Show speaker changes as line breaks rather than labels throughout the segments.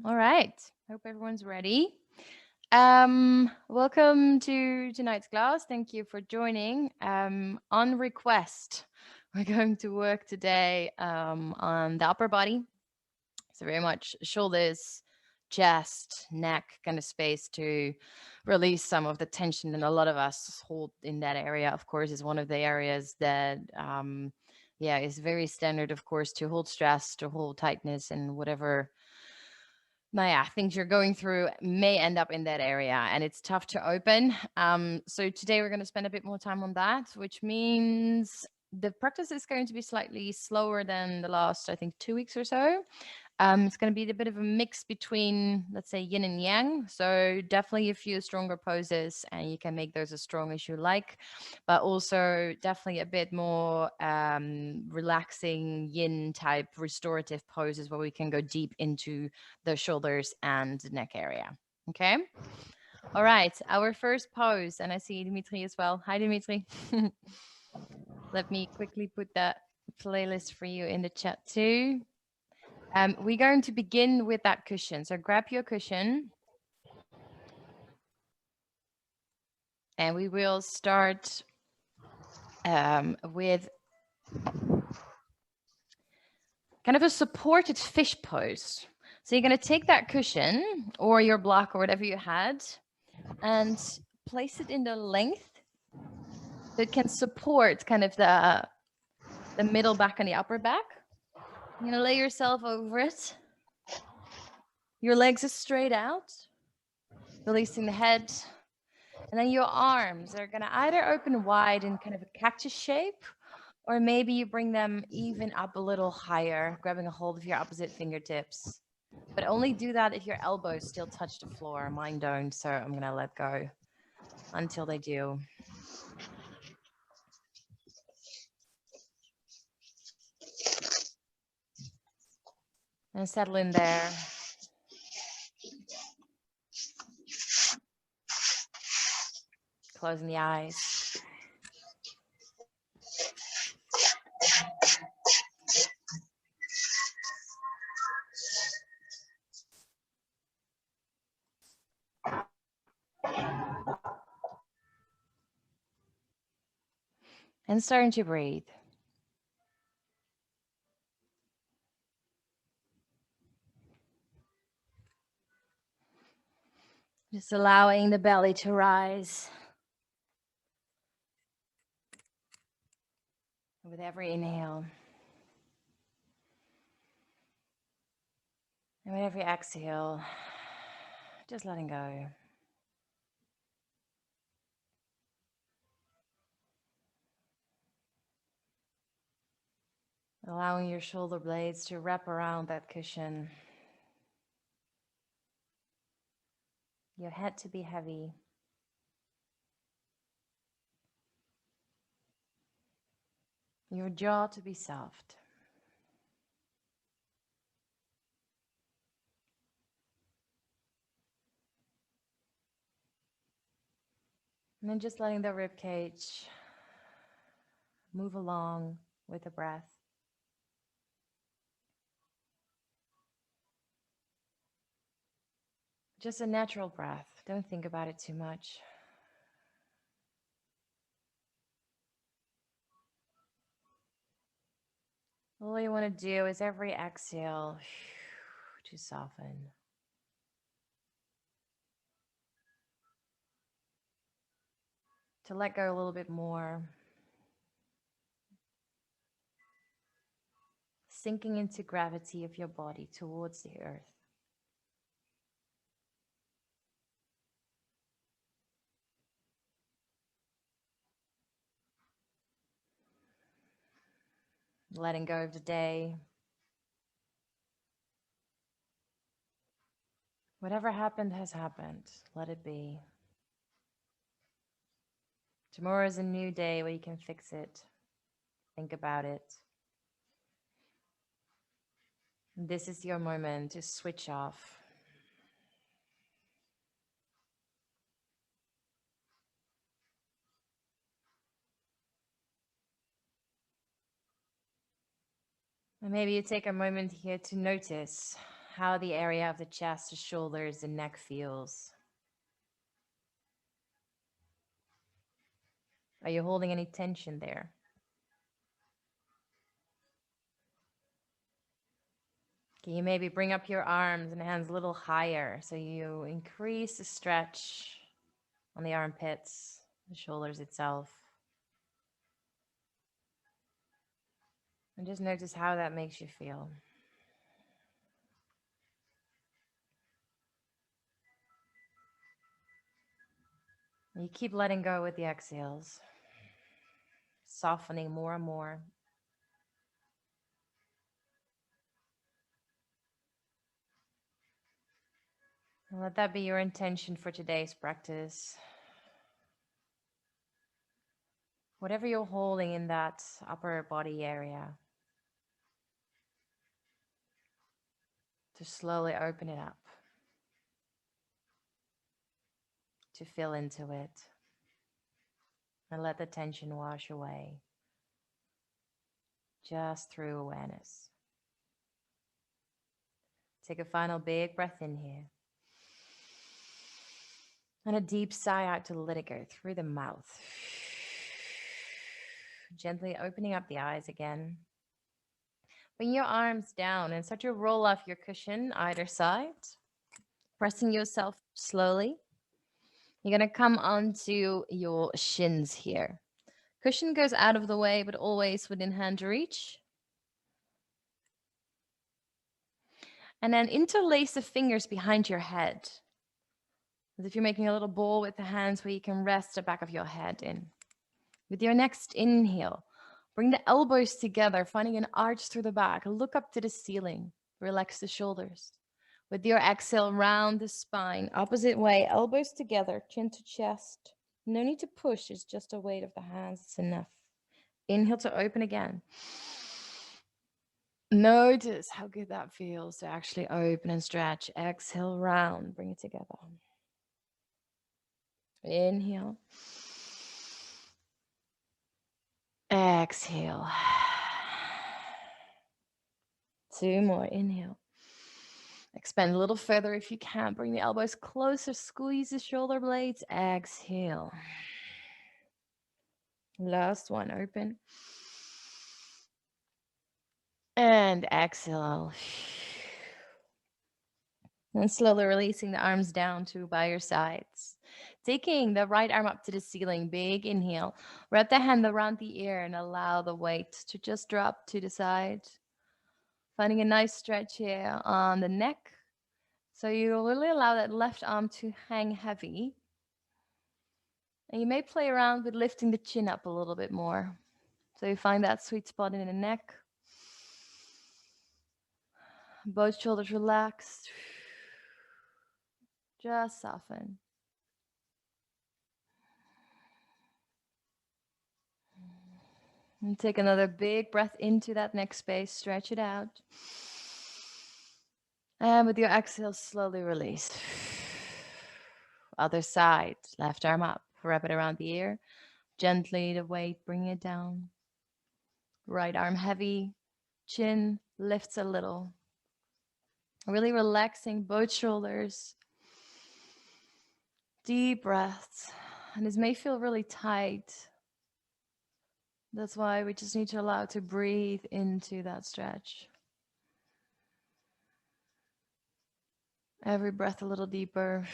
All right. Hope everyone's ready. Welcome to tonight's class. Thank you for joining. On request, we're going to work today on the upper body. So very much shoulders, chest, neck kind of space to release some of the tension that a lot of us hold in that area. Of course, is one of the areas that yeah, is very standard, of course, to hold stress, to hold tightness, and whatever things you're going through may end up in that area, and it's tough to open. So today we're going to spend a bit more time on that, which means the practice is going to be slightly slower than the last, I think, 2 weeks or so. It's going to be a bit of a mix between, let's say, yin and yang. So definitely a few stronger poses, and you can make those as strong as you like, but also definitely a bit more relaxing yin type restorative poses where we can go deep into the shoulders and the neck area. Okay. All right. Our first pose, and I see Dimitri as well. Hi, Dimitri. Let me quickly put that playlist for you in the chat too. We're going to begin with that cushion. So grab your cushion. And we will start with kind of a supported fish pose. So you're going to take that cushion or your block or whatever you had and place it in the length that can support kind of the middle back and the upper back. You're going to lay yourself over it. Your legs are straight out, releasing the head. And then your arms are going to either open wide in kind of a cactus shape, or maybe you bring them even up a little higher, grabbing a hold of your opposite fingertips. But only do that if your elbows still touch the floor. Mine don't, so I'm going to let go until they do. And settle in there. Closing the eyes. And starting to breathe. Just allowing the belly to rise. With every inhale. And with every exhale, just letting go. Allowing your shoulder blades to wrap around that cushion. Your head to be heavy. Your jaw to be soft. And then just letting the rib cage move along with the breath. Just a natural breath. Don't think about it too much. All you want to do is every exhale to soften. To let go a little bit more. Sinking into gravity of your body towards the earth. Letting go of the day. Whatever happened has happened. Let it be. Tomorrow is a new day where you can fix it. Think about it. This is your moment to switch off. And maybe you take a moment here to notice how the area of the chest, the shoulders, and neck feels. Are you holding any tension there? Can you maybe bring up your arms and hands a little higher so you increase the stretch on the armpits, the shoulders itself? And just notice how that makes you feel. And you keep letting go with the exhales, softening more and more. And let that be your intention for today's practice. Whatever you're holding in that upper body area, to slowly open it up, to feel into it, and let the tension wash away just through awareness. Take a final big breath in here. And a deep sigh out to let it go through the mouth. Gently opening up the eyes again. Bring your arms down and start to roll off your cushion either side. Pressing yourself slowly. You're going to come onto your shins here. Cushion goes out of the way, but always within hand reach. And then interlace the fingers behind your head, as if you're making a little ball with the hands where you can rest the back of your head in. With your next inhale, bring the elbows together, finding an arch through the back. Look up to the ceiling. Relax the shoulders. With your exhale, round the spine. Opposite way, elbows together, chin to chest. No need to push, it's just a weight of the hands. It's enough. Inhale to open again. Notice how good that feels to actually open and stretch. Exhale, round. Bring it together. Inhale. Exhale. 2 more. Inhale. Expand a little further if you can. Bring the elbows closer. Squeeze the shoulder blades. Exhale. Last one. Open. And exhale. And slowly releasing the arms down to by your sides. Taking the right arm up to the ceiling. Big inhale. Wrap the hand around the ear and allow the weight to just drop to the side. Finding a nice stretch here on the neck. So you really allow that left arm to hang heavy. And you may play around with lifting the chin up a little bit more. So you find that sweet spot in the neck. Both shoulders relaxed. Just soften. And take another big breath into that neck space. Stretch it out. And with your exhale, slowly release. Other side. Left arm up. Wrap it around the ear. Gently, the weight, bring it down. Right arm heavy. Chin lifts a little. Really relaxing both shoulders. Deep breaths. And this may feel really tight. That's why we just need to allow to breathe into that stretch. Every breath a little deeper.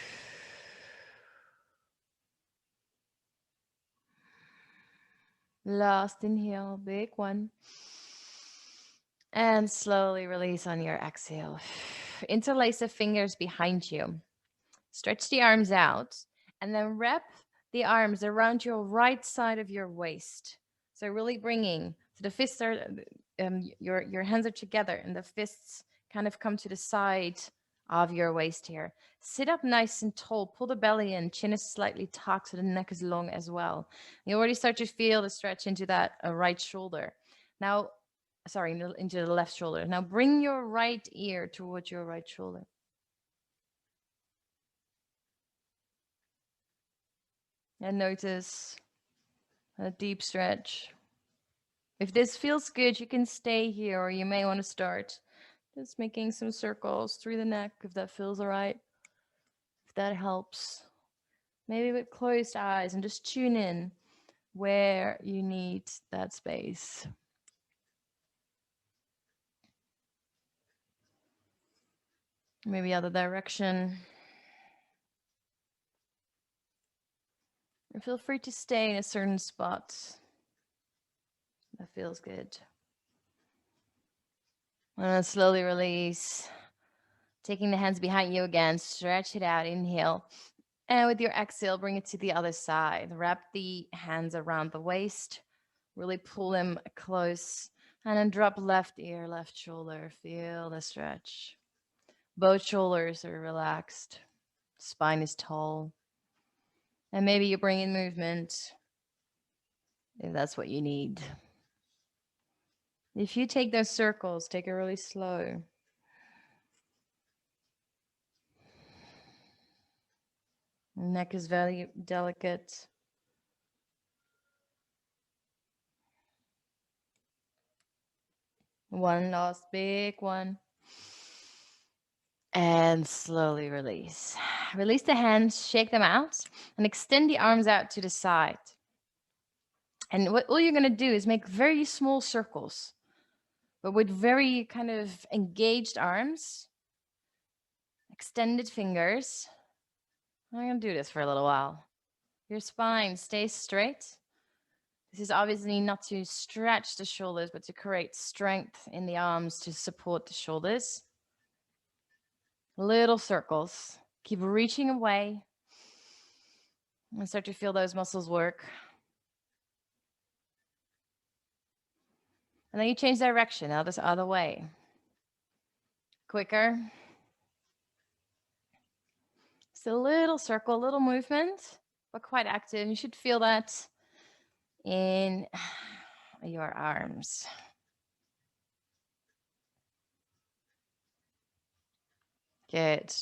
Last inhale, big one. And slowly release on your exhale. Interlace the fingers behind you. Stretch the arms out and then wrap the arms around your right side of your waist. So really bringing, so the fists are, your hands are together and the fists kind of come to the side of your waist here. Sit up nice and tall, pull the belly in, chin is slightly tucked so the neck is long as well. You already start to feel the stretch into that right shoulder. Now, into the left shoulder. Now bring your right ear towards your right shoulder. And notice a deep stretch. If this feels good, you can stay here or you may want to start Just making some circles through the neck if that feels all right, if that helps. Maybe with closed eyes and just tune in where you need that space. Maybe other direction. And feel free to stay in a certain spot. That feels good. And then slowly release. Taking the hands behind you again, stretch it out, inhale. And with your exhale, bring it to the other side. Wrap the hands around the waist. Really pull them close. And then drop left ear, left shoulder. Feel the stretch. Both shoulders are relaxed. Spine is tall. And maybe you bring in movement if that's what you need. If you take those circles, take it really slow. Neck is very delicate. One last big one. And slowly release. Release the hands, shake them out, and extend the arms out to the side. And what all you're going to do is make very small circles, but with very kind of engaged arms, extended fingers. I'm going to do this for a little while. Your spine stays straight. This is obviously not to stretch the shoulders, but to create strength in the arms to support the shoulders. Little circles. Keep reaching away and start to feel those muscles work. And then you change direction, now this other way. Quicker. Just a little circle, a little movement, but quite active. You should feel that in your arms. Good.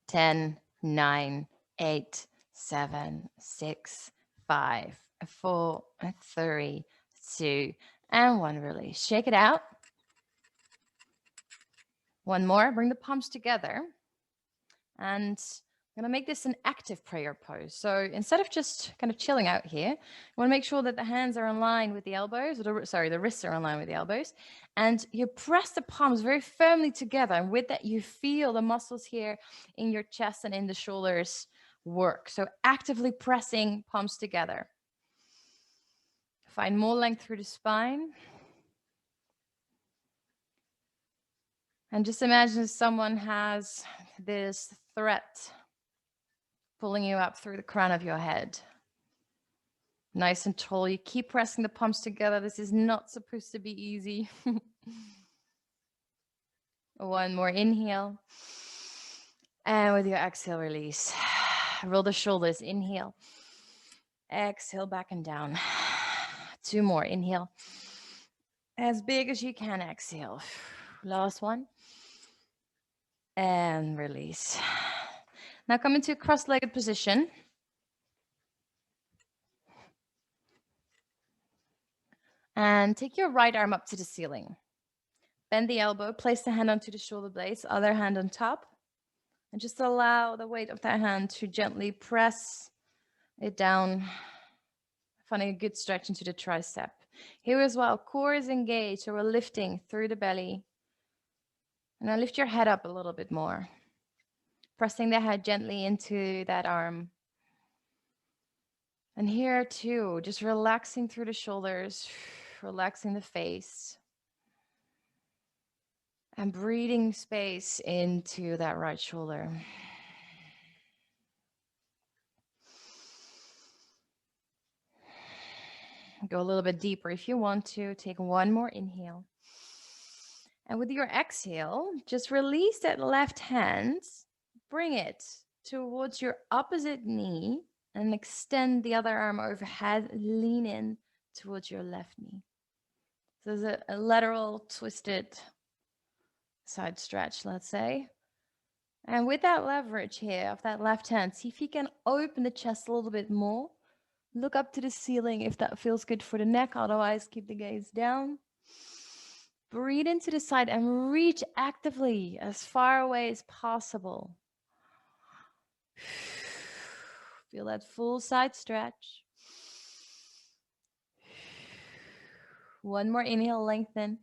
10, 9, 8, 7, 6, 5, 4, 3, 2, and 1. Release. Shake it out. One more. Bring the palms together. And I'm going to make this an active prayer pose. So instead of just kind of chilling out here, I want to make sure that the hands are in line with the elbows, or the wrists are in line with the elbows. And you press the palms very firmly together. And with that, you feel the muscles here in your chest and in the shoulders work. So actively pressing palms together. Find more length through the spine. And just imagine someone has this thread pulling you up through the crown of your head. Nice and tall. You keep pressing the palms together. This is not supposed to be easy. One more inhale. And with your exhale, release. Roll the shoulders. Inhale. Exhale back and down. 2 more. Inhale. As big as you can. Exhale. Last one. And release. Now come into a cross-legged position. And take your right arm up to the ceiling. Bend the elbow, place the hand onto the shoulder blades, other hand on top. And just allow the weight of that hand to gently press it down, finding a good stretch into the tricep. Here as well, core is engaged, so we're lifting through the belly. And now lift your head up a little bit more. Pressing the head gently into that arm. And here too, just relaxing through the shoulders, relaxing the face. And breathing space into that right shoulder. Go a little bit deeper if you want to. Take one more inhale. And with your exhale, just release that left hand. Bring it towards your opposite knee and extend the other arm overhead. Lean in towards your left knee. So there's a lateral twisted side stretch, let's say. And with that leverage here of that left hand, see if you can open the chest a little bit more. Look up to the ceiling if that feels good for the neck. Otherwise, keep the gaze down. Breathe into the side and reach actively as far away as possible. Feel that full side stretch. One more inhale, lengthen.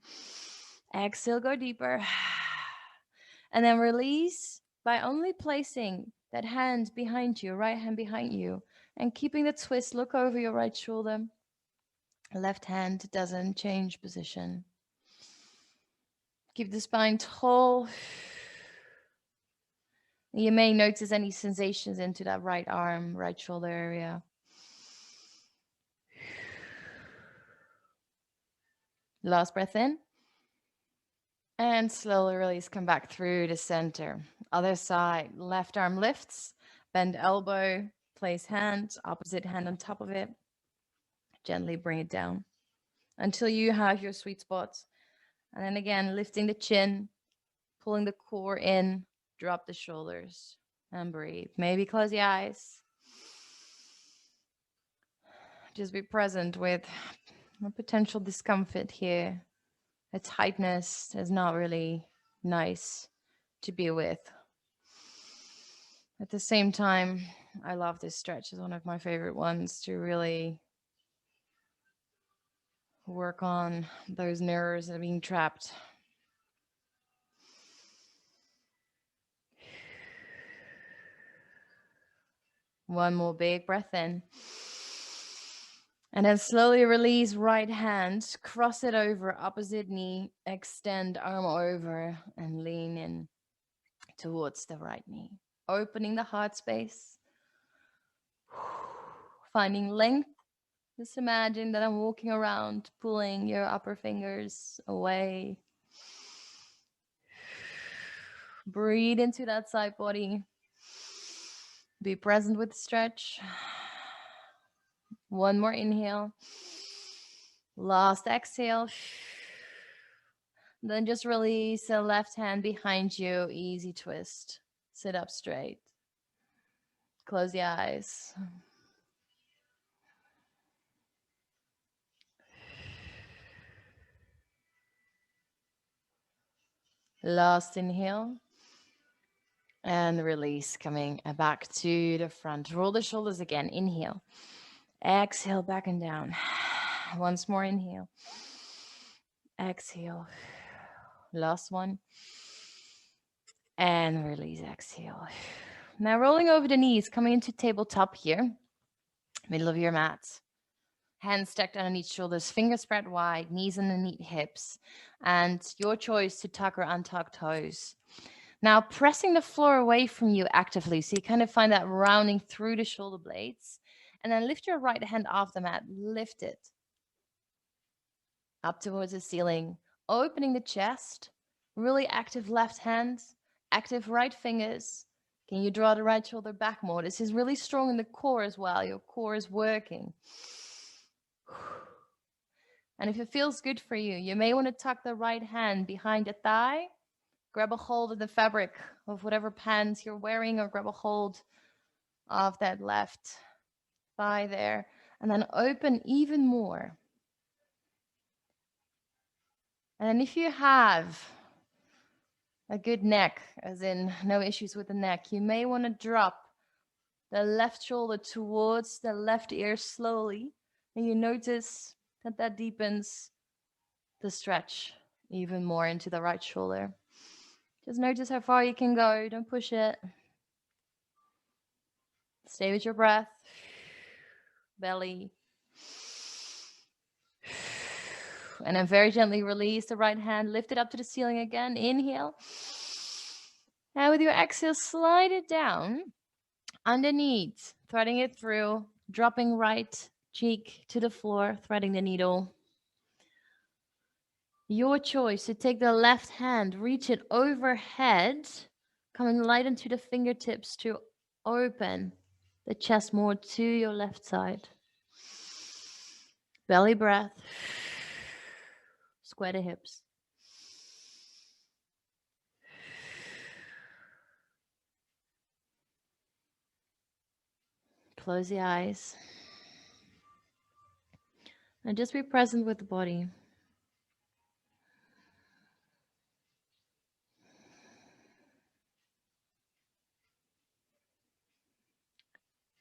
Exhale, go deeper. And then release by only placing that hand behind you, right hand behind you, and keeping the twist. Look over your right shoulder. Left hand doesn't change position. Keep the spine tall. You may notice any sensations into that right arm, right shoulder area. Last breath in. And slowly release, come back through the center. Other side, left arm lifts, bend elbow, place hand, opposite hand on top of it. Gently bring it down until you have your sweet spot. And then again, lifting the chin, pulling the core in, drop the shoulders, and breathe. Maybe close the eyes. Just be present with a potential discomfort here. A tightness is not really nice to be with. At the same time, I love this stretch. It's one of my favorite ones to really work on those nerves that are being trapped. One more big breath in. And then slowly release right hand, cross it over, opposite knee, extend arm over and lean in towards the right knee. Opening the heart space. Finding length. Just imagine that I'm walking around, pulling your upper fingers away. Breathe into that side body. Be present with the stretch. One more inhale. Last exhale. Then just release the left hand behind you. Easy twist. Sit up straight. Close the eyes. Last inhale. And release, coming back to the front. Roll the shoulders again. Inhale. Exhale, back and down. Once more, inhale. Exhale. Last one. And release, exhale. Now rolling over the knees, coming into tabletop here. Middle of your mat. Hands stacked underneath shoulders, fingers spread wide, knees underneath hips. And your choice to tuck or untuck toes. Now pressing the floor away from you actively, so you kind of find that rounding through the shoulder blades. And then lift your right hand off the mat. Lift it up towards the ceiling, opening the chest. Really active left hand, active right fingers. Can you draw the right shoulder back more? This is really strong in the core as well. Your core is working. And if it feels good for you, you may want to tuck the right hand behind the thigh. Grab a hold of the fabric of whatever pants you're wearing, or grab a hold of that left thigh there. And then open even more. And then if you have a good neck, as in no issues with the neck, you may want to drop the left shoulder towards the left ear slowly. And you notice that that deepens the stretch even more into the right shoulder. Just notice how far you can go. Don't push it. Stay with your breath. Belly. And then very gently release the right hand. Lift it up to the ceiling again. Inhale. And with your exhale, slide it down underneath, threading it through, dropping right cheek to the floor, threading the needle. Your choice to take the left hand, reach it overhead, coming light into the fingertips to open the chest more to your left side. Belly breath. Square the hips. Close the eyes. And just be present with the body.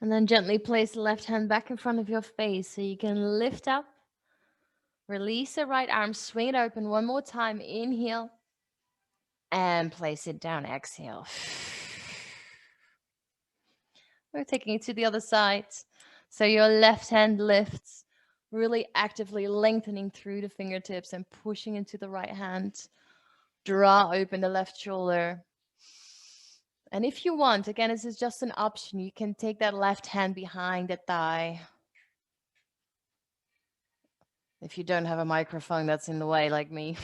And then gently place the left hand back in front of your face so you can lift up. Release the right arm, swing it open one more time. Inhale and place it down. Exhale. We're taking it to the other side. So your left hand lifts, really actively lengthening through the fingertips and pushing into the right hand. Draw open the left shoulder. And if you want, again, this is just an option. You can take that left hand behind the thigh. If you don't have a microphone that's in the way like me.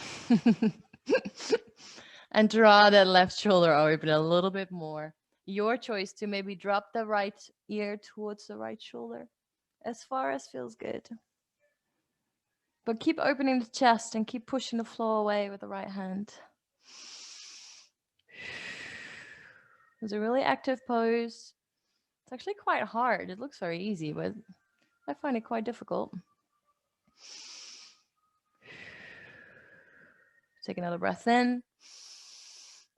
And draw that left shoulder open a little bit more. Your choice to maybe drop the right ear towards the right shoulder as far as feels good. But keep opening the chest and keep pushing the floor away with the right hand. It's a really active pose. It's actually quite hard. It looks very easy, but I find it quite difficult. Take another breath in.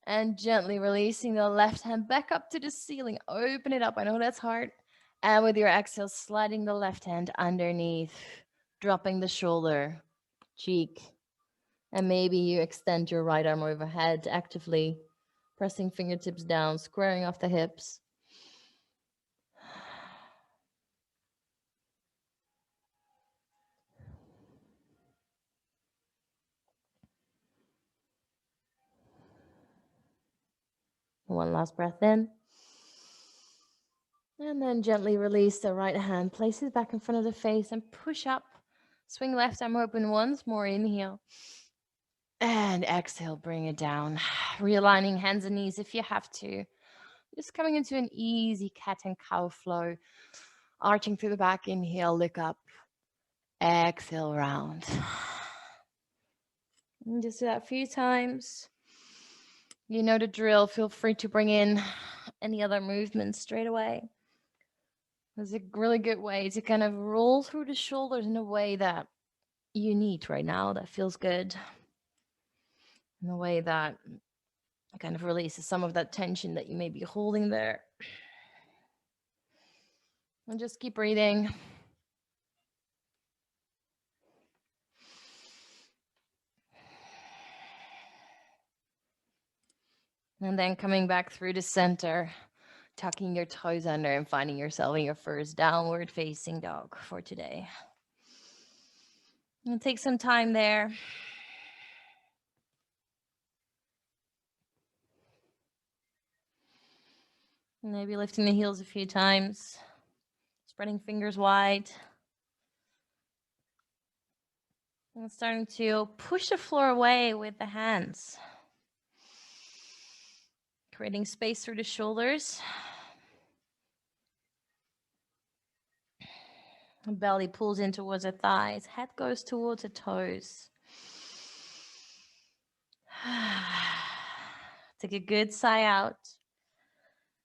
And gently releasing the left hand back up to the ceiling. Open it up. I know that's hard. And with your exhale, sliding the left hand underneath, dropping the shoulder, cheek. And maybe you extend your right arm overhead, actively pressing fingertips down, squaring off the hips. One last breath in. And then gently release the right hand. Place it back in front of the face and push up. Swing left arm open once more. Inhale. And exhale, bring it down. Realigning hands and knees if you have to. Just coming into an easy cat and cow flow. Arching through the back. Inhale, look up. Exhale, round. And just do that a few times. You know the drill. Feel free to bring in any other movements straight away. It's a really good way to kind of roll through the shoulders in a way that you need right now, that feels good. In a way that kind of releases some of that tension that you may be holding there. And just keep breathing. And then coming back through the center, tucking your toes under and finding yourself in your first downward facing dog for today. And take some time there. Maybe lifting the heels a few times, spreading fingers wide. And starting to push the floor away with the hands. Creating space through the shoulders. Belly pulls in towards the thighs. Head goes towards the toes. Take a good sigh out.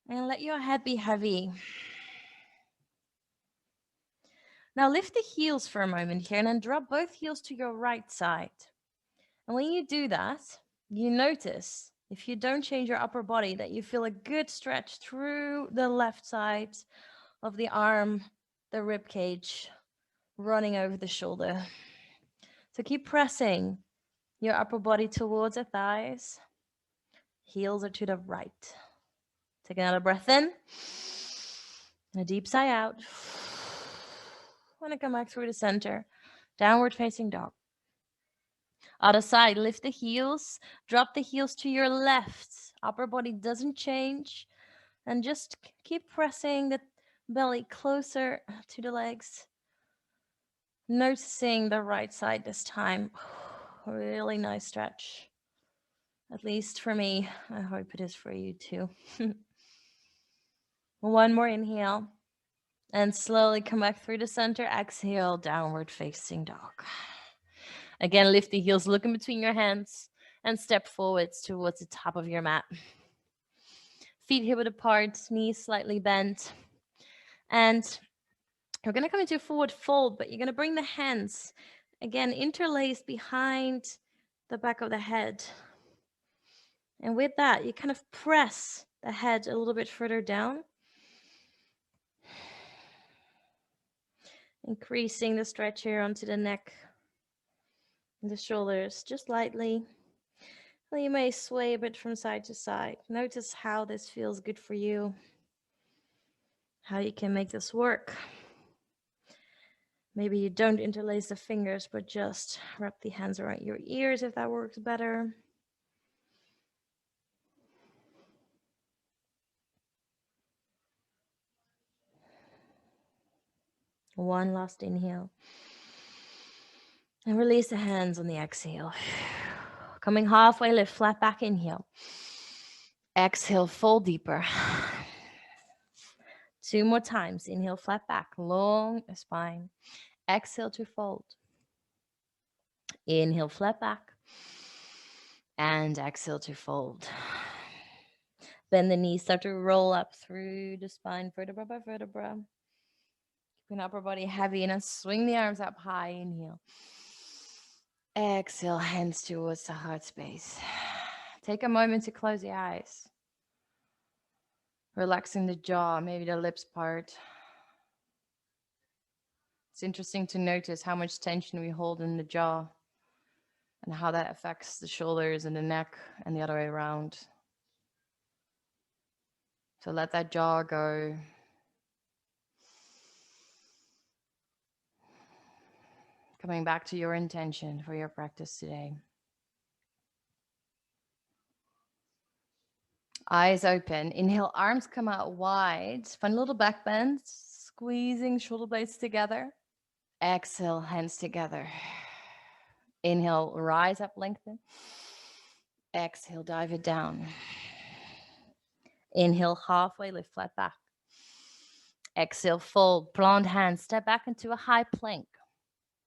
And let your head be heavy. Now lift the heels for a moment here and then drop both heels to your right side. And when you do that, you notice, if you don't change your upper body, that you feel a good stretch through the left side of the arm, the rib cage, running over the shoulder. So keep pressing your upper body towards the thighs. Heels are to the right. Take another breath in. And a deep sigh out. Want to come back through the center. Downward facing dog. Other side, lift the heels. Drop the heels to your left. Upper body doesn't change. And just keep pressing the belly closer to the legs. Noticing the right side this time. Really nice stretch. At least for me. I hope it is for you too. One more inhale. And slowly come back through the center. Exhale, downward facing dog. Again, lift the heels, look in between your hands, and step forwards towards the top of your mat. Feet hip width apart, knees slightly bent. And you're going to come into a forward fold, but you're going to bring the hands, again, interlaced behind the back of the head. And with that, you kind of press the head a little bit further down. Increasing the stretch here onto the neck and the shoulders just lightly. Well, you may sway a bit from side to side. Notice how this feels good for you, how you can make this work. Maybe you don't interlace the fingers, but just wrap the hands around your ears if that works better. One last inhale. And release the hands on the exhale. Coming halfway, lift flat back, inhale. Exhale, fold deeper. 2 more times. Inhale, flat back, long spine. Exhale to fold. Inhale, flat back. And exhale to fold. Bend the knees, start to roll up through the spine, vertebra by vertebra. Keeping upper body heavy, and then swing the arms up high. Inhale. Exhale, hands towards the heart space. Take a moment to close the eyes. Relaxing the jaw, maybe the lips part. It's interesting to notice how much tension we hold in the jaw and how that affects the shoulders and the neck and the other way around. So let that jaw go. Coming back to your intention for your practice today. Eyes open. Inhale, arms come out wide. Find a little back bend, squeezing shoulder blades together. Exhale, hands together. Inhale, rise up, lengthen. Exhale, dive it down. Inhale, halfway, lift flat back. Exhale, fold, plant hands, step back into a high plank.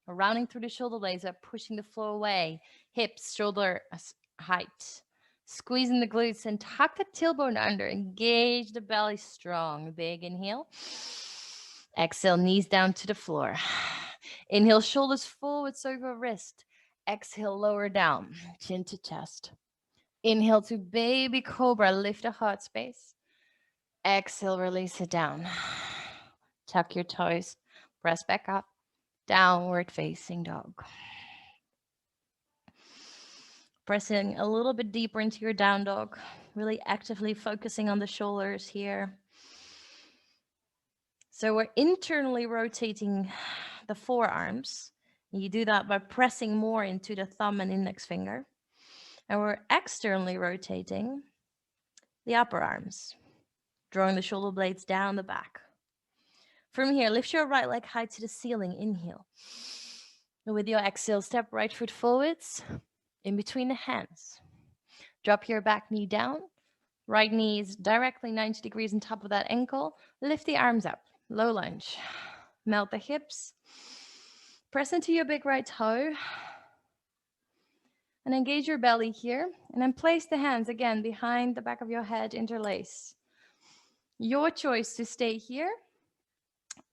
Rounding through the shoulder blades up, pushing the floor away. Hips, shoulder height. Squeezing the glutes and tuck the tailbone under. Engage the belly strong. Big inhale. Exhale, knees down to the floor. Inhale, shoulders forwards over wrist. Exhale, lower down, chin to chest. Inhale to baby cobra, lift the heart space. Exhale, release it down. Tuck your toes, press back up. Downward facing dog. Pressing a little bit deeper into your down dog. Really actively focusing on the shoulders here. So we're internally rotating the forearms. You do that by pressing more into the thumb and index finger. And we're externally rotating the upper arms, drawing the shoulder blades down the back. From here, lift your right leg high to the ceiling. Inhale. And with your exhale, step right foot forwards in between the hands. Drop your back knee down. Right knee is directly 90 degrees on top of that ankle. Lift the arms up. Low lunge. Melt the hips. Press into your big right toe. And engage your belly here. And then place the hands again behind the back of your head, interlace. Your choice to stay here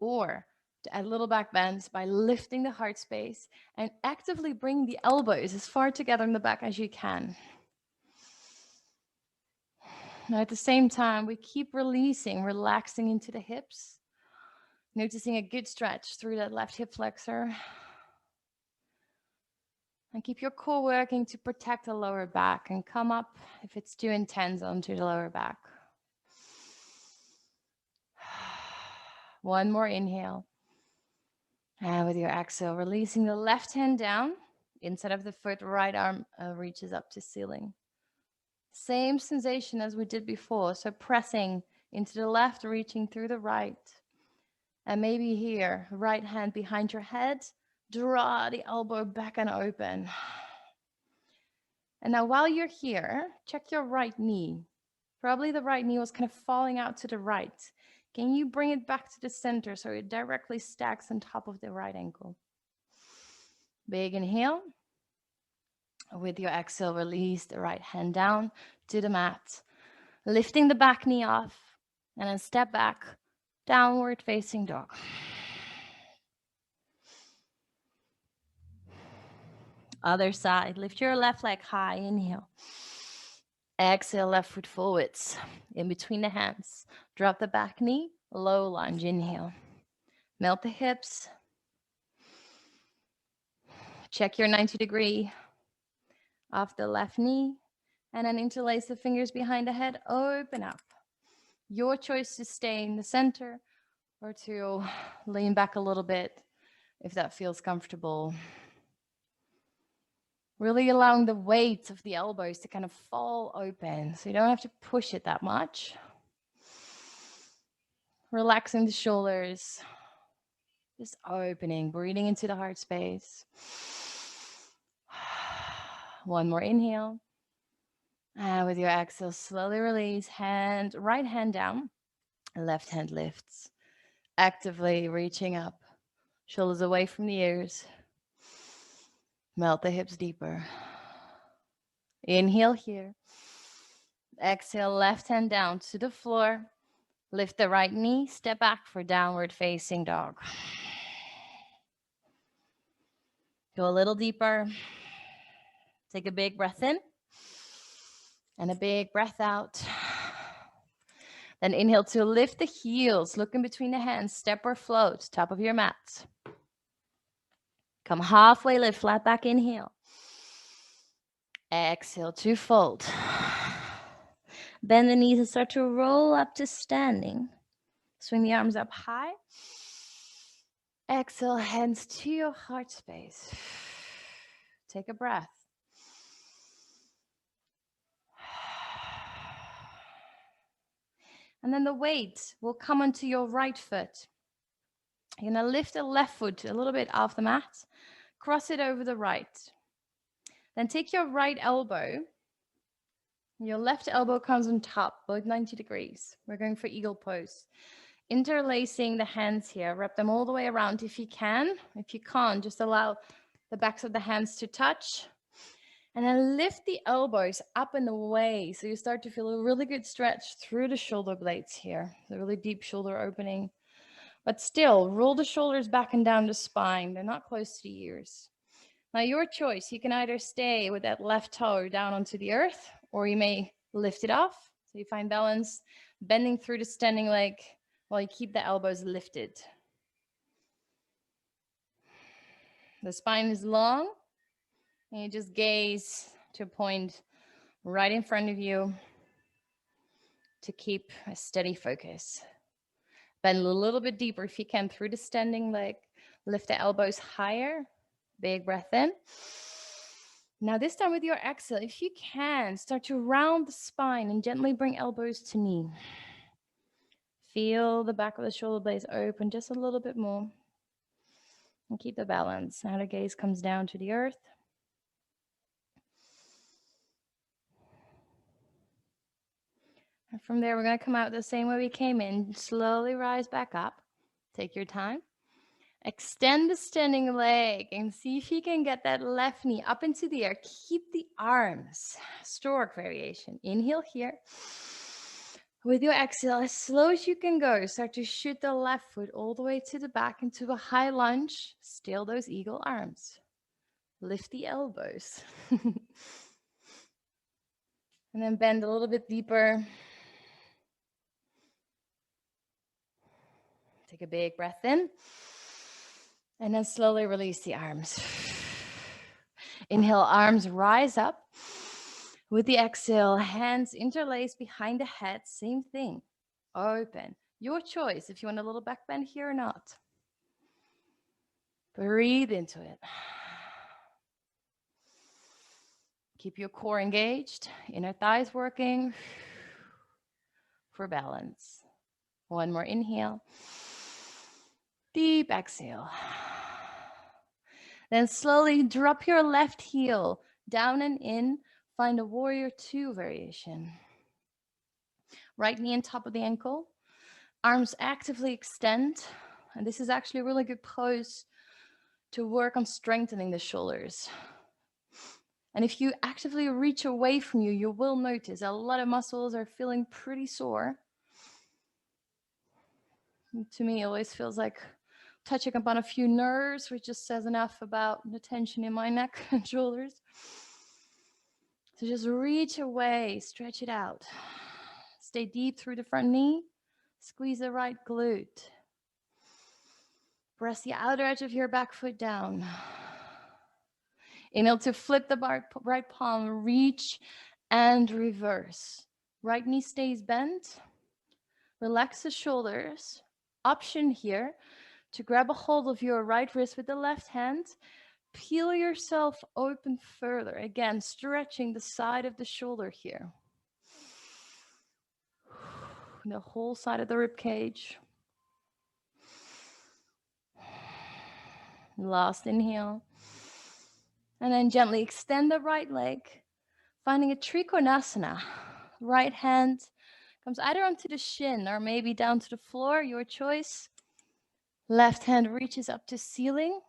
or to add little back bends by lifting the heart space and actively bring the elbows as far together in the back as you can. Now at the same time, we keep releasing, relaxing into the hips, noticing a good stretch through that left hip flexor. And keep your core working to protect the lower back and come up if it's too intense onto the lower back. One more inhale. And with your exhale, releasing the left hand down. Inside of the foot, right arm reaches up to ceiling. Same sensation as we did before. So pressing into the left, reaching through the right. And maybe here, right hand behind your head. Draw the elbow back and open. And now while you're here, check your right knee. Probably the right knee was kind of falling out to the right. Can you bring it back to the center so it directly stacks on top of the right ankle? Big inhale. With your exhale, release the right hand down to the mat. Lifting the back knee off. And then step back, downward facing dog. Other side, lift your left leg high, inhale. Exhale, left foot forwards, in between the hands. Drop the back knee, low lunge, inhale. Melt the hips, Check your 90-degree off the left knee, and then interlace the fingers behind the head. Open up. Your choice to stay in the center or to lean back a little bit if that feels comfortable. Really allowing the weight of the elbows to kind of fall open, so you don't have to push it that much. Relaxing the shoulders, just opening, breathing into the heart space. One more inhale. And with your exhale, slowly release. Right hand down, left hand lifts. Actively reaching up, shoulders away from the ears. Melt the hips deeper. Inhale here. Exhale, left hand down to the floor. Lift the right knee, step back for downward facing dog. Go a little deeper. Take a big breath in and a big breath out. Then inhale to lift the heels, look in between the hands, step or float, top of your mat. Come halfway, lift, flat back, inhale. Exhale to fold. Bend the knees and start to roll up to standing. Swing the arms up high. Exhale, hands to your heart space. Take a breath. And then the weight will come onto your right foot. You're going to lift the left foot a little bit off the mat. Cross it over the right. Then take your right elbow. Your left elbow comes on top, both 90 degrees. We're going for eagle pose. Interlacing the hands here. Wrap them all the way around if you can. If you can't, just allow the backs of the hands to touch. And then lift the elbows up and away. So you start to feel a really good stretch through the shoulder blades here. The really deep shoulder opening. But still, roll the shoulders back and down the spine. They're not close to the ears. Now, your choice. You can either stay with that left toe down onto the earth, or you may lift it off. So you find balance, bending through the standing leg while you keep the elbows lifted. The spine is long, and you just gaze to a point right in front of you to keep a steady focus. Bend a little bit deeper if you can through the standing leg. Lift the elbows higher. Big breath in. Now this time with your exhale, if you can, start to round the spine and gently bring elbows to knee. Feel the back of the shoulder blades open just a little bit more. And keep the balance. Now the gaze comes down to the earth. And from there, we're going to come out the same way we came in. Slowly rise back up. Take your time. Extend the standing leg and see if you can get that left knee up into the air. Keep the arms. Stork variation. Inhale here. With your exhale, as slow as you can go, start to shoot the left foot all the way to the back into a high lunge. Still those eagle arms. Lift the elbows. And then bend a little bit deeper. Take a big breath in. And then slowly release the arms. Inhale, arms rise up. With the exhale, hands interlace behind the head. Same thing. Open. Your choice if you want a little back bend here or not. Breathe into it. Keep your core engaged. Inner thighs working for balance. One more inhale. Deep exhale. Then slowly drop your left heel down and in. Find a warrior two variation. Right knee on top of the ankle. Arms actively extend. And this is actually a really good pose to work on strengthening the shoulders. And if you actively reach away from you, you will notice a lot of muscles are feeling pretty sore. And to me, it always feels like touching upon a few nerves, which just says enough about the tension in my neck and shoulders. So just reach away, stretch it out. Stay deep through the front knee. Squeeze the right glute. Press the outer edge of your back foot down. Inhale to flip the right palm, reach and reverse. Right knee stays bent. Relax the shoulders. Option here to grab a hold of your right wrist with the left hand. Peel yourself open further. Again, stretching the side of the shoulder here. The whole side of the rib cage. Last inhale. And then gently extend the right leg, finding a Trikonasana. Right hand comes either onto the shin or maybe down to the floor, your choice. Left hand reaches up to ceiling.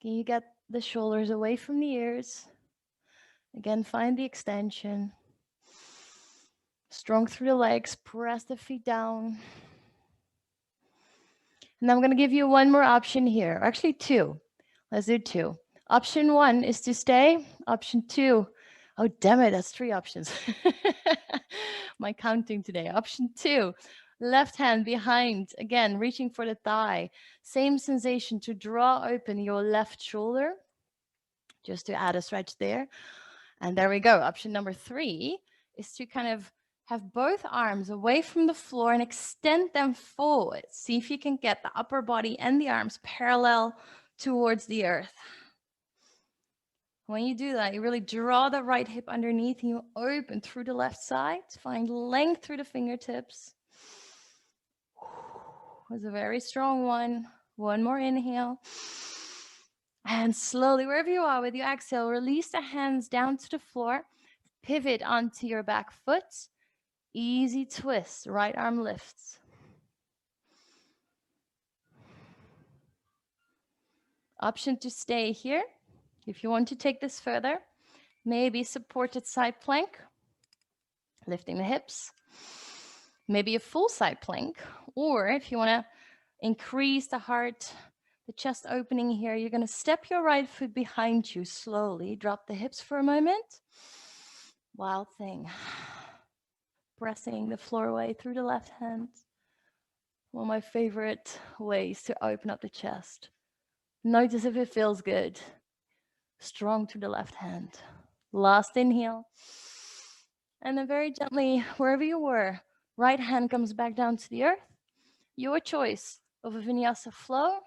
Can you get the shoulders away from the ears? Again, find the extension. Strong through the legs, press the feet down. And I'm going to give you one more option here. Actually, two. Let's do two. Option one is to stay. Option two, oh, damn it, that's three options. My counting today. Option two, left hand behind. Again, reaching for the thigh. Same sensation to draw open your left shoulder. Just to add a stretch there. And there we go. Option number three is to kind of have both arms away from the floor and extend them forward. See if you can get the upper body and the arms parallel towards the earth. When you do that, you really draw the right hip underneath and you open through the left side. Find length through the fingertips. That's a very strong one. One more inhale. And slowly, wherever you are with your exhale, release the hands down to the floor. Pivot onto your back foot. Easy twist. Right arm lifts. Option to stay here. If you want to take this further, maybe supported side plank. Lifting the hips. Maybe a full side plank. Or if you want to increase the heart, the chest opening here, you're going to step your right foot behind you slowly. Drop the hips for a moment. Wild thing. Pressing the floor away through the left hand. One of my favorite ways to open up the chest. Notice if it feels good. Strong to the left hand. Last inhale. And then very gently, wherever you were, right hand comes back down to the earth. Your choice of a vinyasa flow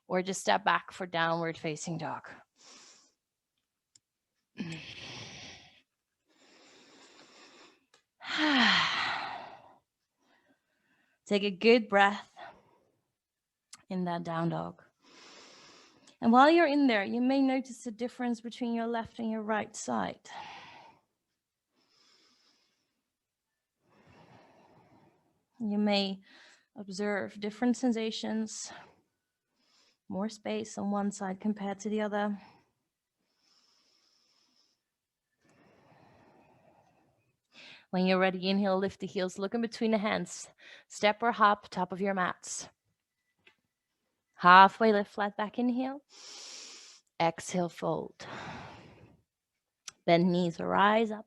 or just step back for downward facing dog. Take a good breath in that down dog. And while you're in there, you may notice the difference between your left and your right side. You may observe different sensations, more space on one side compared to the other. When you're ready, inhale, lift the heels, look in between the hands. Step or hop, top of your mats. Halfway lift, flat back, inhale. Exhale, fold. Bend knees, rise up.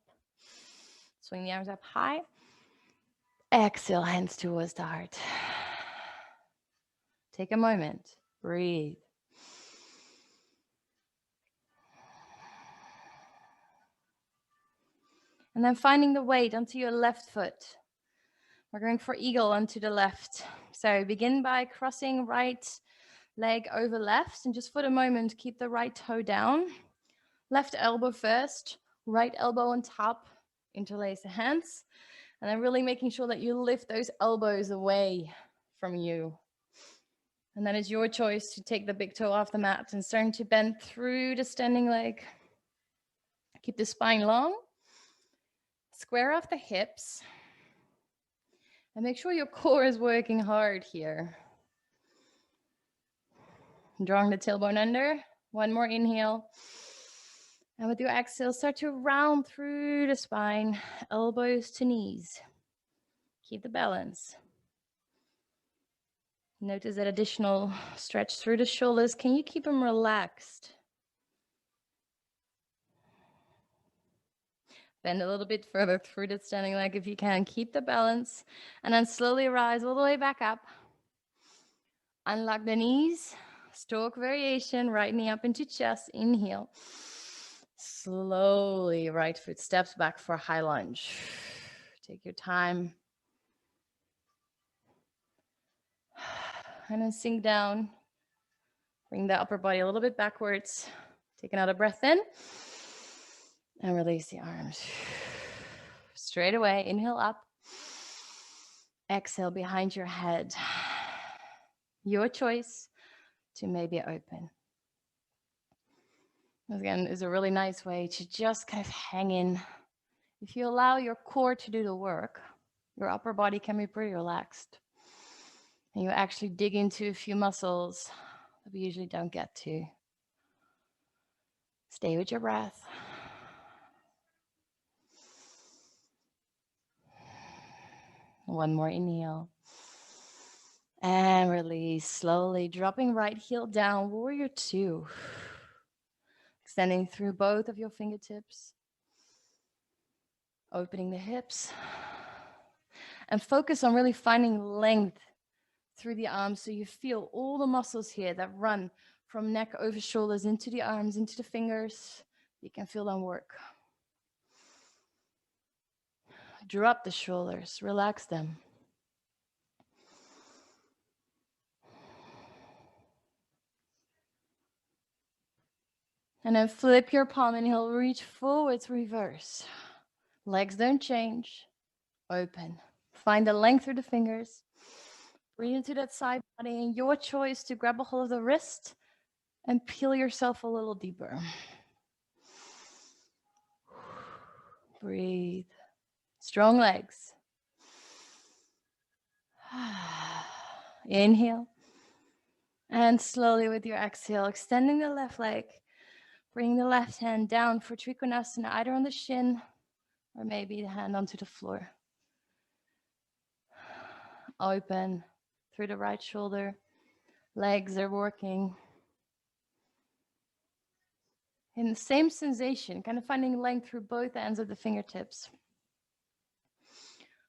Swing the arms up high. Exhale, hands towards the heart. Take a moment, breathe. And then finding the weight onto your left foot. We're going for eagle onto the left. So begin by crossing right leg over left. And just for the moment, keep the right toe down. Left elbow first, right elbow on top. Interlace the hands. And then really making sure that you lift those elbows away from you. And then it's your choice to take the big toe off the mat and starting to bend through the standing leg. Keep the spine long. Square off the hips. And make sure your core is working hard here. Drawing the tailbone under. One more inhale. And with your exhale, start to round through the spine, elbows to knees. Keep the balance. Notice that additional stretch through the shoulders. Can you keep them relaxed? Bend a little bit further through the standing leg if you can. Keep the balance. And then slowly rise all the way back up. Unlock the knees. Stork variation, right knee up into chest, inhale. Slowly, right foot steps back for high lunge. Take your time. And then sink down. Bring the upper body a little bit backwards. Take another breath in. And release the arms. Straight away, inhale up. Exhale behind your head. Your choice to maybe open. Again, is a really nice way to just kind of hang in. If you allow your core to do the work, your upper body can be pretty relaxed. And you actually dig into a few muscles that we usually don't get to. Stay with your breath. One more inhale. And release, slowly dropping right heel down, warrior two. Extending through both of your fingertips. Opening the hips. And focus on really finding length through the arms so you feel all the muscles here that run from neck over shoulders into the arms, into the fingers. You can feel them work. Drop the shoulders, relax them. And then flip your palm and he'll reach forwards, reverse. Legs don't change. Open. Find the length through the fingers. Breathe into that side body and your choice to grab a hold of the wrist and peel yourself a little deeper. Breathe. Strong legs. Inhale. And slowly with your exhale, extending the left leg. Bring the left hand down for Trikonasana, either on the shin or maybe the hand onto the floor. Open through the right shoulder. Legs are working. In the same sensation, kind of finding length through both ends of the fingertips.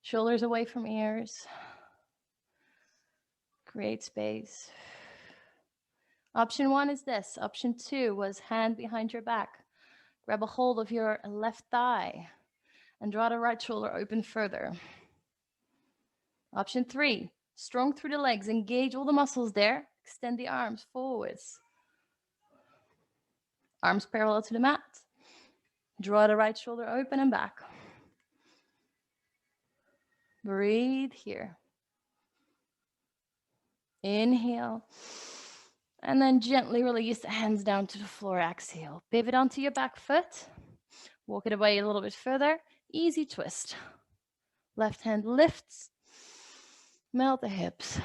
Shoulders away from ears. Create space. Option one is this. Option two was hand behind your back. Grab a hold of your left thigh and draw the right shoulder open further. Option three, strong through the legs. Engage all the muscles there. Extend the arms forwards. Arms parallel to the mat. Draw the right shoulder open and back. Breathe here. Inhale. And then gently release the hands down to the floor. Exhale. Pivot onto your back foot. Walk it away a little bit further. Easy twist. Left hand lifts. Melt the hips.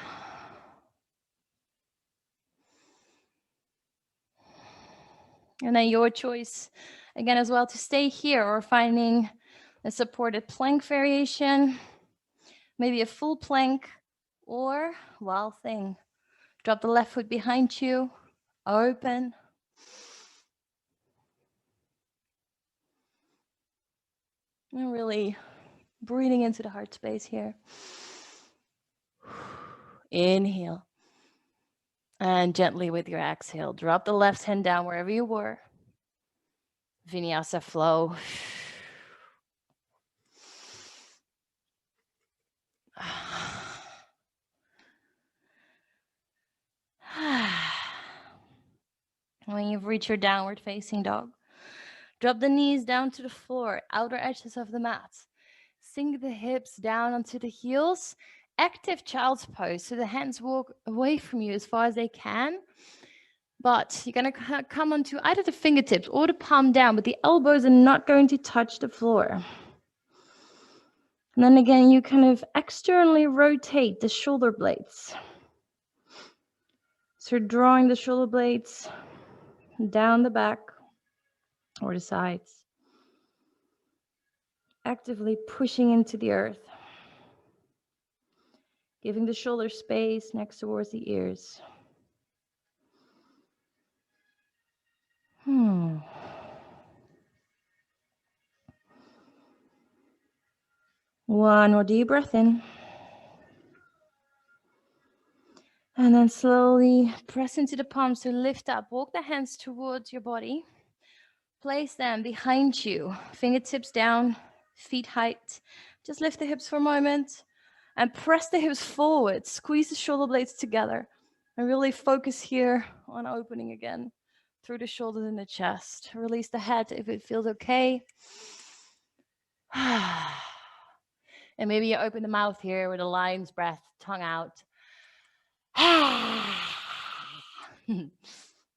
And then your choice, again, as well, to stay here or finding a supported plank variation, maybe a full plank or wild thing. Drop the left foot behind you, open. And really breathing into the heart space here. Inhale. And gently with your exhale, drop the left hand down wherever you were. Vinyasa flow. When you've reached your downward facing dog, drop the knees down to the floor, outer edges of the mat. Sink the hips down onto the heels. Active child's pose, so the hands walk away from you as far as they can. But you're going to come onto either the fingertips or the palm down, but the elbows are not going to touch the floor. And then again, you kind of externally rotate the shoulder blades. So you're drawing the shoulder blades down the back or the sides. Actively pushing into the earth. Giving the shoulder space next towards the ears. One more deep breath in. And then slowly press into the palms to lift up. Walk the hands towards your body. Place them behind you, fingertips down, feet height. Just lift the hips for a moment and press the hips forward. Squeeze the shoulder blades together and really focus here on opening again through the shoulders and the chest. Release the head if it feels okay. And maybe you open the mouth here with a lion's breath, tongue out.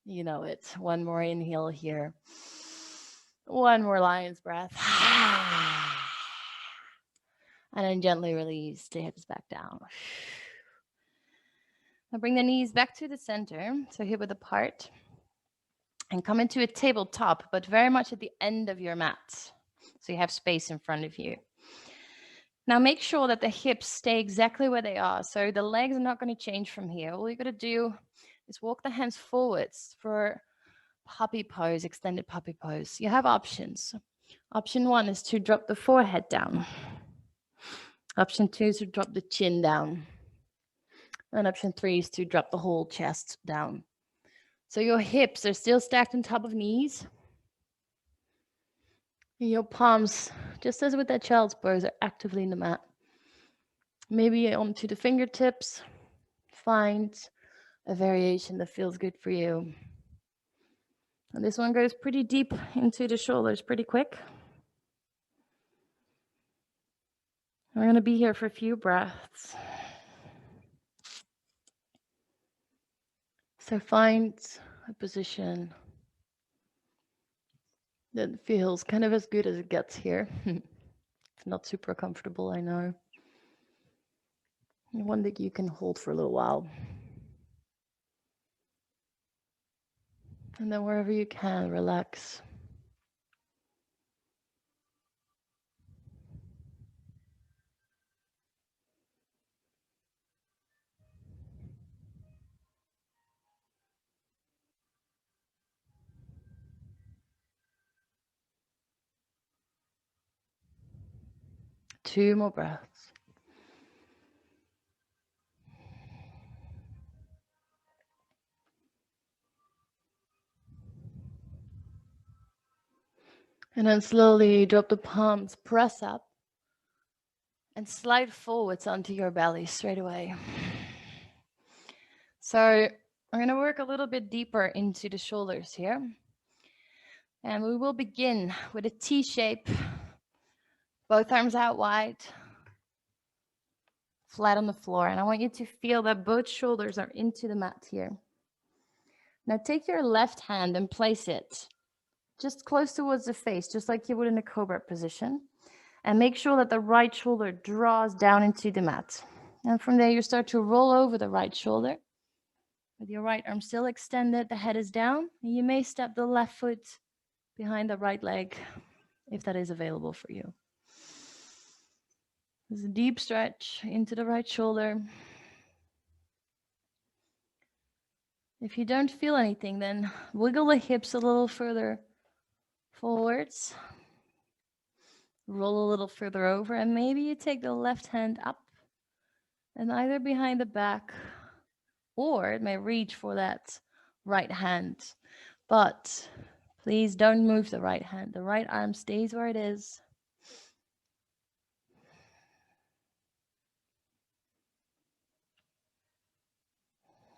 You know it. One more inhale here. One more lion's breath. And then gently release the hips back down. Now bring the knees back to the center, so hip width apart. And come into a tabletop, but very much at the end of your mat. So you have space in front of you. Now make sure that the hips stay exactly where they are. So the legs are not going to change from here. All you got to do is walk the hands forwards for puppy pose, extended puppy pose. You have options. Option 1 is to drop the forehead down. Option 2 is to drop the chin down. And option 3 is to drop the whole chest down. So your hips are still stacked on top of knees. And your palms, just as with that child's pose, are actively in the mat. Maybe onto the fingertips. Find a variation that feels good for you. And this one goes pretty deep into the shoulders pretty quick. We're going to be here for a few breaths. So find a position that feels kind of as good as it gets here. It's not super comfortable, I know. One that you can hold for a little while. And then wherever you can, relax. Two more breaths. And then slowly drop the palms, press up, and slide forwards onto your belly straight away. So I'm going to work a little bit deeper into the shoulders here. And we will begin with a T shape, both arms out wide, flat on the floor. And I want you to feel that both shoulders are into the mat here. Now take your left hand and place it just close towards the face, just like you would in a cobra position. And make sure that the right shoulder draws down into the mat. And from there, you start to roll over the right shoulder. With your right arm still extended, the head is down. And you may step the left foot behind the right leg, if that is available for you. There's a deep stretch into the right shoulder. If you don't feel anything, then wiggle the hips a little further forwards. Roll a little further over, and maybe you take the left hand up and either behind the back, or it may reach for that right hand. But please don't move the right hand. The right arm stays where it is.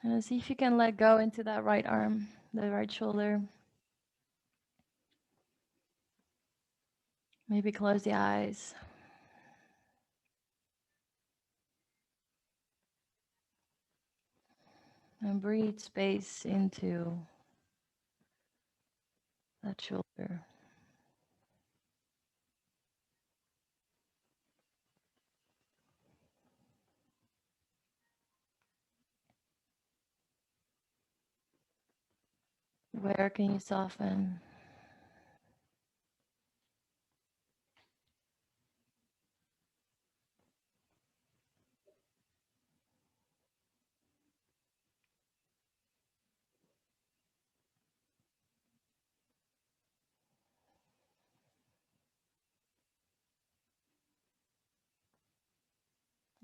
And see if you can let go into that right arm, the right shoulder. Maybe close the eyes. And breathe space into that shoulder. Where can you soften?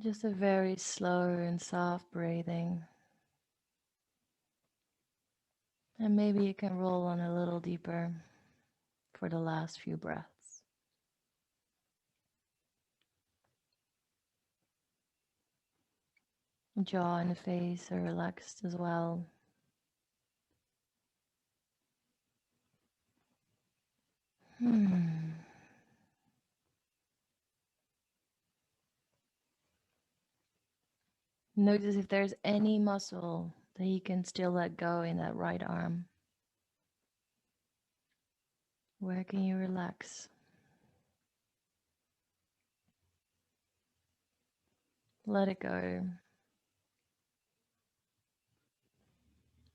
Just a very slow and soft breathing. And maybe you can roll on a little deeper for the last few breaths. Jaw and the face are relaxed as well. Hmm. Notice if there's any muscle that you can still let go in that right arm. Where can you relax? Let it go.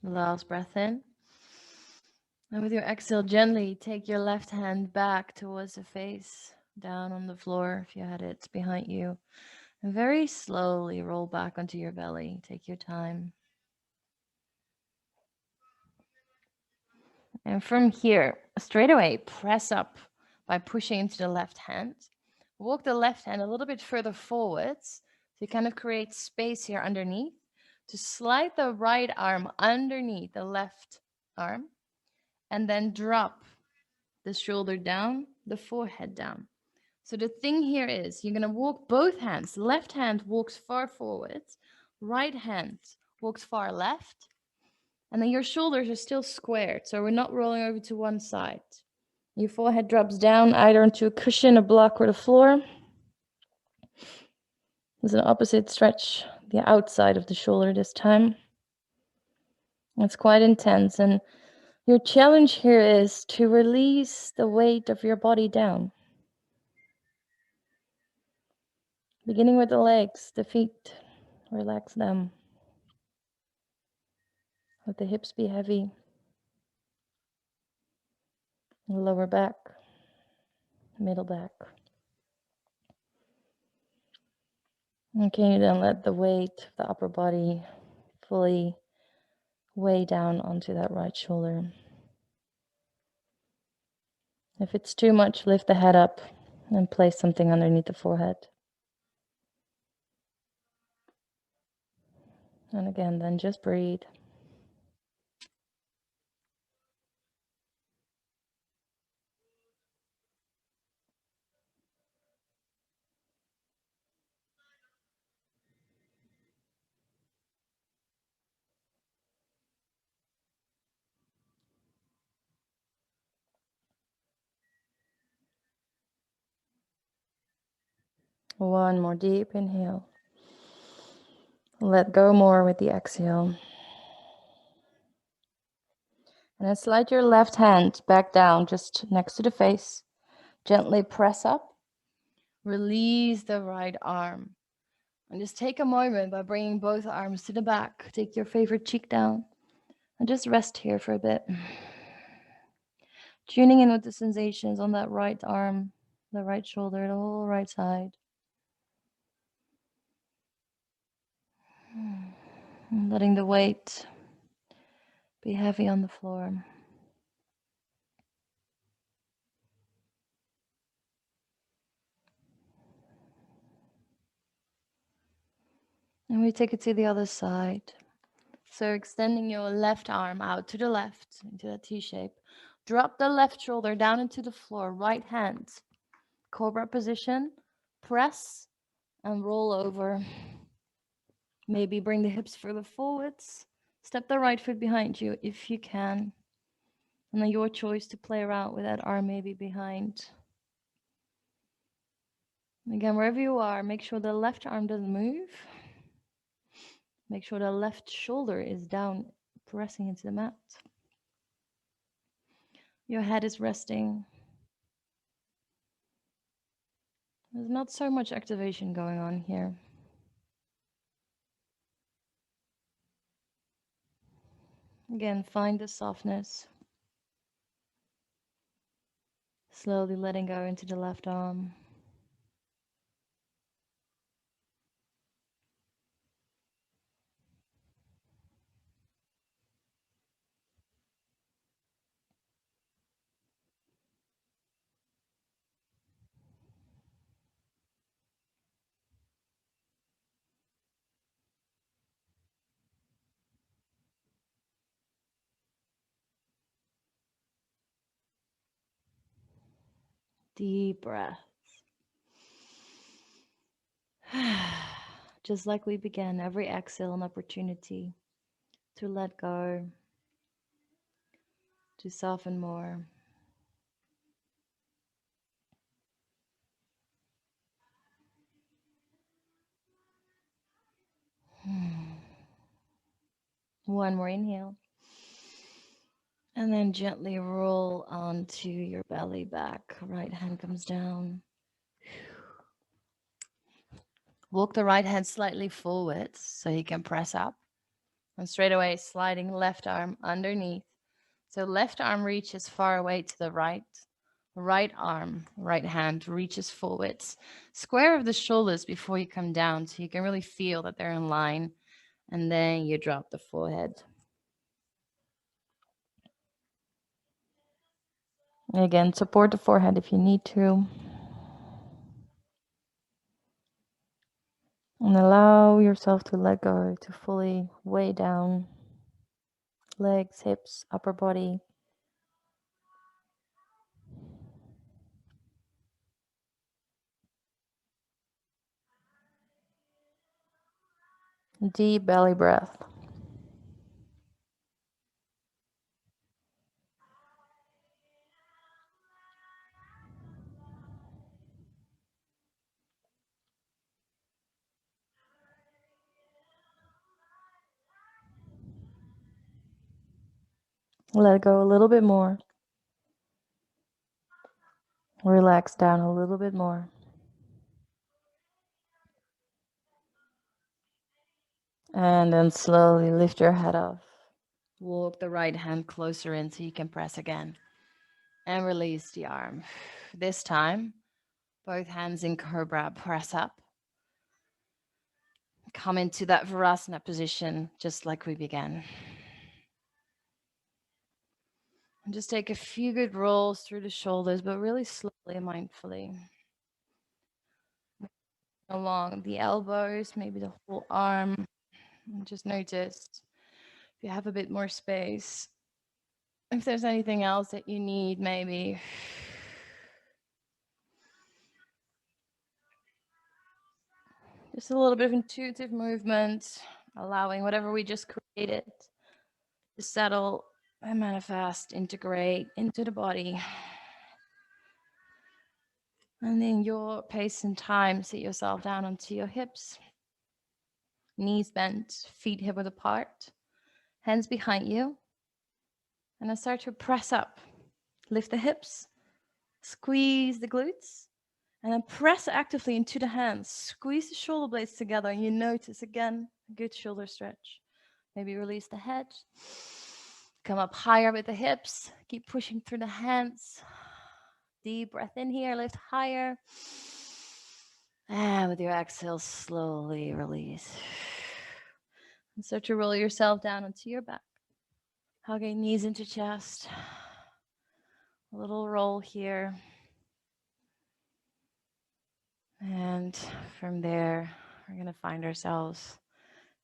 Last breath in. And with your exhale, gently take your left hand back towards the face, down on the floor if you had it behind you. And very slowly roll back onto your belly. Take your time. And from here, straight away, press up by pushing into the left hand. Walk the left hand a little bit further forwards. So you kind of create space here underneath. To slide the right arm underneath the left arm. And then drop the shoulder down, the forehead down. So the thing here is you're going to walk both hands. Left hand walks far forwards. Right hand walks far left. And then your shoulders are still squared, so we're not rolling over to one side. Your forehead drops down either onto a cushion, a block, or the floor. There's an opposite stretch, the outside of the shoulder this time. It's quite intense, and your challenge here is to release the weight of your body down. Beginning with the legs, the feet, relax them. Let the hips be heavy. Lower back, middle back. And can you then let the weight of the upper body fully weigh down onto that right shoulder? If it's too much, lift the head up and place something underneath the forehead. And again, then just breathe. One more deep inhale. Let go more with the exhale. And then slide your left hand back down just next to the face. Gently press up. Release the right arm. And just take a moment by bringing both arms to the back. Take your favorite cheek down. And just rest here for a bit. Tuning in with the sensations on that right arm, the right shoulder, the whole right side. And letting the weight be heavy on the floor. And we take it to the other side. So extending your left arm out to the left into that T shape. Drop the left shoulder down into the floor. Right hand, cobra position. Press and roll over. Maybe bring the hips further forwards. Step the right foot behind you if you can. And then your choice to play around with that arm maybe behind. Again, wherever you are, make sure the left arm doesn't move. Make sure the left shoulder is down, pressing into the mat. Your head is resting. There's not so much activation going on here. Again, find the softness. Slowly letting go into the left arm. Deep breath. Just like we began, every exhale an opportunity to let go, to soften more. One more inhale. And then gently roll onto your belly back. Right hand comes down. Walk the right hand slightly forward so you can press up. And straight away, sliding left arm underneath. So left arm reaches far away to the right. Right arm, right hand reaches forwards. Square of the shoulders before you come down so you can really feel that they're in line. And then you drop the forehead. Again, support the forehead if you need to. And allow yourself to let go, to fully weigh down legs, hips, upper body. Deep belly breath. Let go a little bit more. Relax down a little bit more. And then slowly lift your head up. Walk the right hand closer in so you can press again. And release the arm. This time, both hands in cobra, press up. Come into that Virasana position just like we began. And just take a few good rolls through the shoulders, but really slowly and mindfully. Along the elbows, maybe the whole arm. And just notice if you have a bit more space. If there's anything else that you need, maybe. Just a little bit of intuitive movement, allowing whatever we just created to settle and manifest, integrate into the body. And in your pace and time, sit yourself down onto your hips, knees bent, feet hip width apart, hands behind you. And I start to press up, lift the hips, squeeze the glutes, and then press actively into the hands. Squeeze the shoulder blades together, and you notice again a good shoulder stretch. Maybe release the head. Come up higher with the hips. Keep pushing through the hands. Deep breath in here, lift higher. And with your exhale, slowly release. And start to roll yourself down onto your back. Hugging knees into chest. A little roll here. And from there, we're going to find ourselves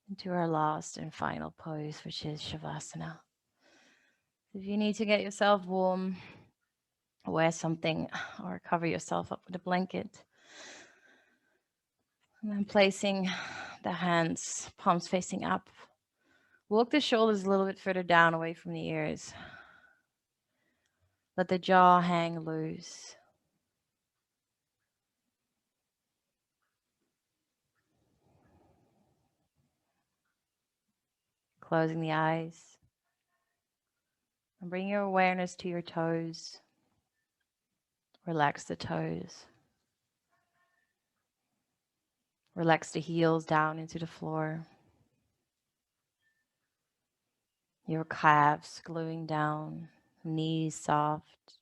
into our last and final pose, which is Shavasana. If you need to get yourself warm, wear something or cover yourself up with a blanket. And then placing the hands, palms facing up. Walk the shoulders a little bit further down away from the ears. Let the jaw hang loose. Closing the eyes. And bring your awareness to your toes. Relax the toes. Relax the heels down into the floor. Your calves gluing down, knees soft,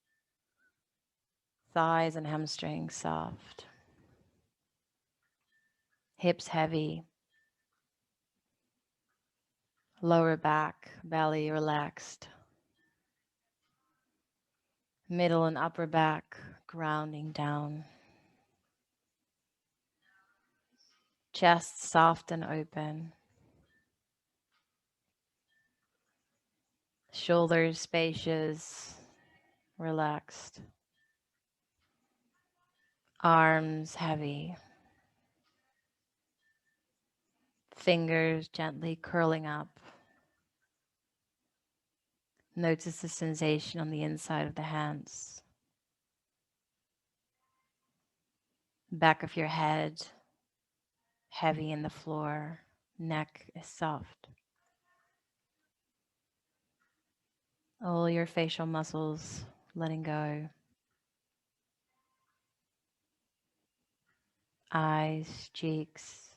thighs and hamstrings soft, hips heavy, lower back, belly relaxed, middle and upper back grounding down, chest soft and open, shoulders spacious, relaxed. Arms heavy, fingers gently curling up. Notice the sensation on the inside of the hands. Back of your head, heavy in the floor. Neck is soft. All your facial muscles letting go. Eyes, cheeks,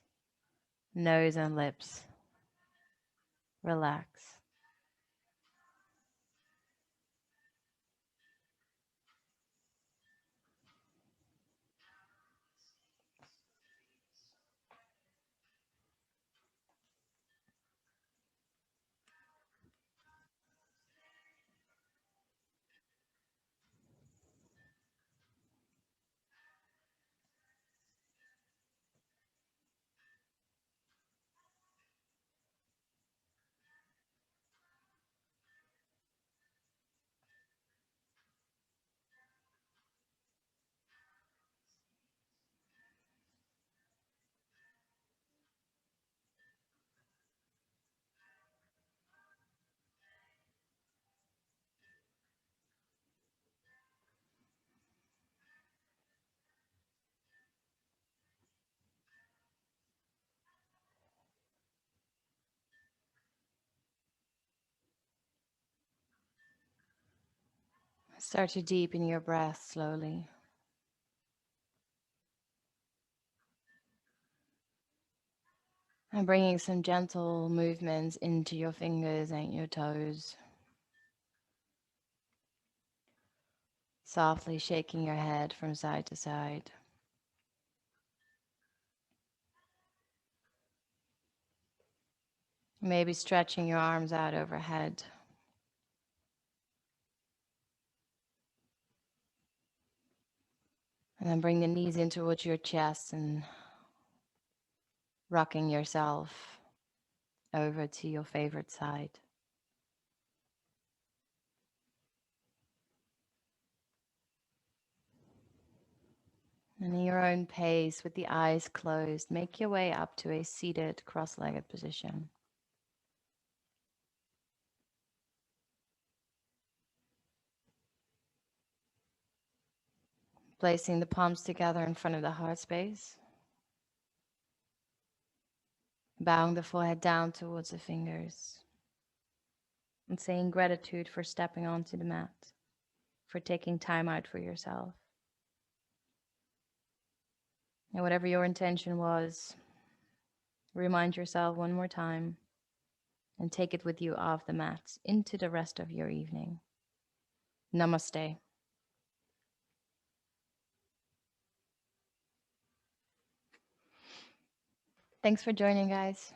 nose and lips. Relax. Start to deepen your breath slowly. And bringing some gentle movements into your fingers and your toes. Softly shaking your head from side to side. Maybe stretching your arms out overhead. And then bring the knees in towards your chest and rocking yourself over to your favorite side. And in your own pace, with the eyes closed, make your way up to a seated cross-legged position. Placing the palms together in front of the heart space. Bowing the forehead down towards the fingers. And saying gratitude for stepping onto the mat, for taking time out for yourself. And whatever your intention was, remind yourself one more time and take it with you off the mat into the rest of your evening. Namaste. Thanks for joining, guys.